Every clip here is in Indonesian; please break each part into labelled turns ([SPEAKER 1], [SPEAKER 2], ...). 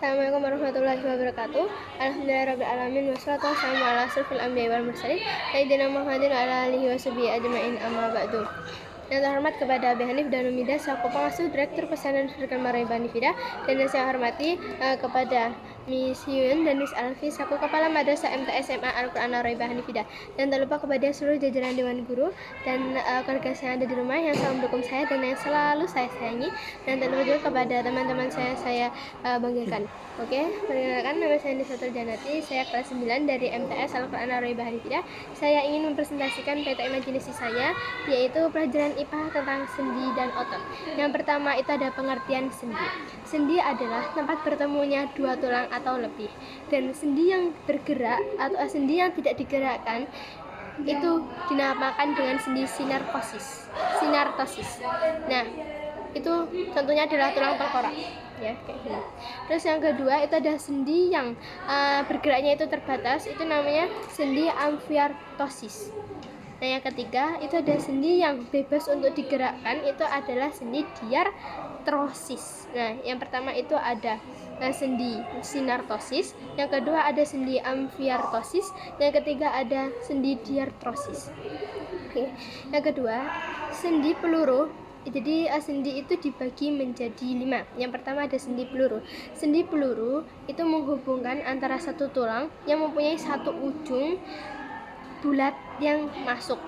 [SPEAKER 1] Assalamualaikum warahmatullahi wabarakatuh. Alhamdulillahirrahmanirrahim. Wassalatu wassalamu ala asrofil anbiya'i wal mursalin Sayyidina Muhammadin wa ala alihi wa sahbihi ajma'in, amma ba'du. Yang terhormat kepada Abi Hanif dan Umida selaku pengasuh Direktur Pesantren Darul Maribah Nifida, dan yang saya hormati kepada Miss Hyun dan Miss Alfi selaku Kepala Madrasah MTS SMA Al-Quran Maribah Nifida, dan tak lupa kepada seluruh jajaran Dewan Guru dan keluarga saya yang ada di rumah yang selalu mendukung saya dan yang selalu saya sayangi, dan tak lupa juga kepada teman-teman saya banggakan. Oke, perkenalkan, nama saya Nisatul Janati, saya kelas 9 dari MTS Al-Quran Maribah Nifida. Saya ingin mempresentasikan PT imajinasi saya, yaitu pelajaran IPA tentang sendi dan otot. Yang pertama itu ada pengertian sendi. Sendi adalah tempat bertemunya dua tulang atau lebih, dan sendi yang bergerak atau sendi yang tidak digerakkan itu dinamakan dengan sendi sinartosis. Nah, itu tentunya adalah tulang tengkorak, ya, kayak gini. Terus yang kedua itu ada sendi yang bergeraknya itu terbatas, itu namanya sendi amfiartosis. Nah, yang ketiga itu ada sendi yang bebas untuk digerakkan, itu adalah sendi diartrosis. Nah, yang pertama itu ada sendi sinartosis, yang kedua ada sendi amfiartosis, yang ketiga ada sendi diartrosis. Oke. Yang kedua, sendi peluru. Jadi sendi itu dibagi menjadi 5. Yang pertama ada sendi peluru. Sendi peluru itu menghubungkan antara satu tulang yang mempunyai satu ujung bulat yang masuk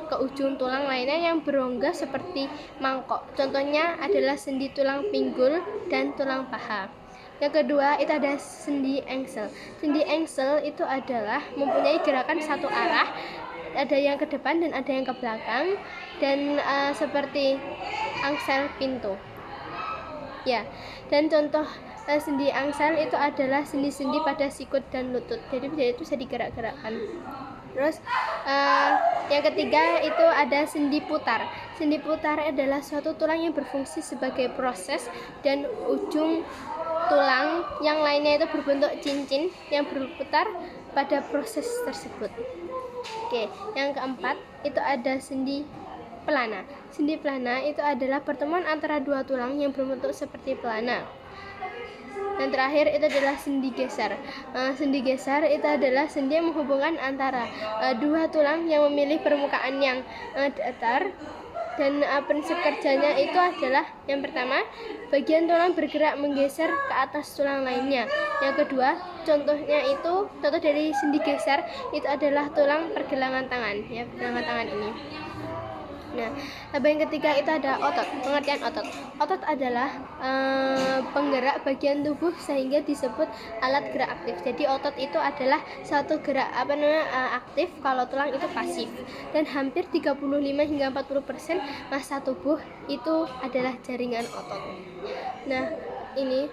[SPEAKER 1] ke ujung tulang lainnya yang berongga seperti mangkok. Contohnya adalah sendi tulang pinggul dan tulang paha. Yang kedua itu ada sendi engsel. Sendi engsel itu adalah mempunyai gerakan satu arah, ada yang ke depan dan ada yang ke belakang, dan seperti angsel pintu, ya. Dan contoh sendi angsel itu adalah sendi-sendi pada sikut dan lutut, jadi itu bisa digerak-gerakkan. Terus yang ketiga itu ada sendi putar. Sendi putar adalah suatu tulang yang berfungsi sebagai proses, dan ujung tulang yang lainnya itu berbentuk cincin yang berputar pada proses tersebut. Oke, yang keempat itu ada sendi pelana. Sendi pelana itu adalah pertemuan antara dua tulang yang berbentuk seperti pelana. Dan terakhir itu adalah sendi geser. Sendi geser itu adalah sendi yang menghubungkan antara dua tulang yang memilih permukaan yang datar, dan prinsip kerjanya itu adalah yang pertama, bagian tulang bergerak menggeser ke atas tulang lainnya. Yang kedua, contoh dari sendi geser itu adalah tulang pergelangan tangan, ya, pergelangan tangan ini. Nah, yang ketiga itu ada otot. Pengertian otot. Otot adalah penggerak bagian tubuh sehingga disebut alat gerak aktif. Jadi otot itu adalah satu gerak aktif, kalau tulang itu pasif. Dan hampir 35 hingga 40% massa tubuh itu adalah jaringan otot. Nah, ini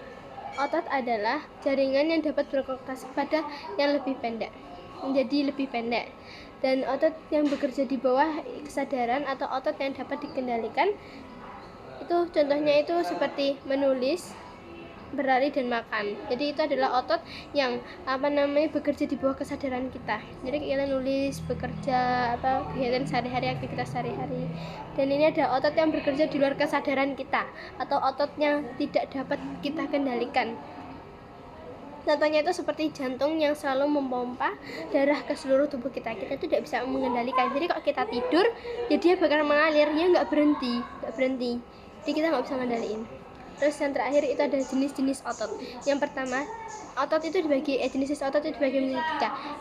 [SPEAKER 1] otot adalah jaringan yang dapat berkontraksi pada yang lebih pendek menjadi lebih pendek, dan otot yang bekerja di bawah kesadaran atau otot yang dapat dikendalikan itu contohnya itu seperti menulis, berlari, dan makan. Jadi itu adalah otot yang bekerja di bawah kesadaran kita. Jadi kita nulis, bekerja, kegiatan sehari-hari, aktivitas sehari-hari. Dan ini ada otot yang bekerja di luar kesadaran kita atau otot yang tidak dapat kita kendalikan. Contohnya itu seperti jantung yang selalu memompa darah ke seluruh tubuh kita. Kita tidak bisa mengendalikan. Jadi kalau kita tidur, ya dia bakal mengalir, ya nggak berhenti. Jadi kita nggak bisa mengendalikan. Terus yang terakhir itu ada jenis-jenis otot. Yang pertama, jenis otot itu dibagi menjadi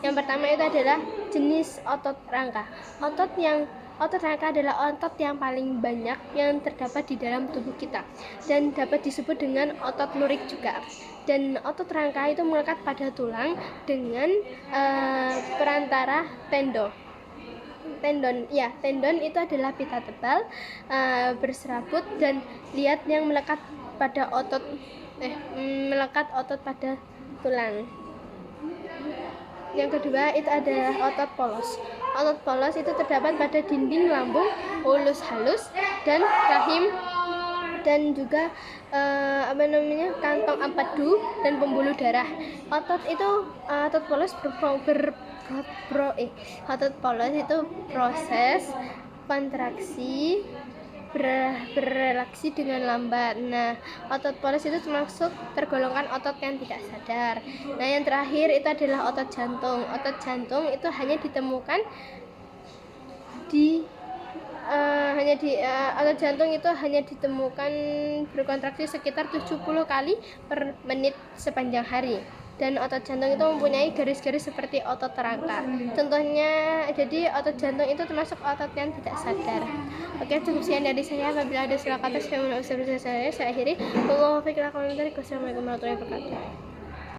[SPEAKER 1] 3. Yang pertama itu adalah jenis otot rangka. Otot rangka adalah otot yang paling banyak yang terdapat di dalam tubuh kita, dan dapat disebut dengan otot lurik juga. Dan otot rangka itu melekat pada tulang dengan perantara tendon. Tendon itu adalah pita tebal berserabut dan liat yang melekat otot pada tulang. Yang kedua itu adalah otot polos. Otot polos itu terdapat pada dinding lambung, ulus halus, dan rahim, dan juga kantong empedu dan pembuluh darah. Otot polos itu proses kontraksi berreaksi dengan lambat. Nah, otot polos itu tergolongkan otot yang tidak sadar. Nah, yang terakhir itu adalah otot jantung. Otot jantung itu hanya ditemukan otot jantung itu hanya ditemukan berkontraksi sekitar 70 kali per menit sepanjang hari. Dan otot jantung itu mempunyai garis-garis seperti otot rangka. Contohnya, jadi otot jantung itu termasuk otot yang tidak sadar. Oke, cukup sekian dari saya. Apabila ada salah kata, saya mohon maaf sebesar-besarnya. Saya akhiri. Wassalamualaikum warahmatullahi wabarakatuh.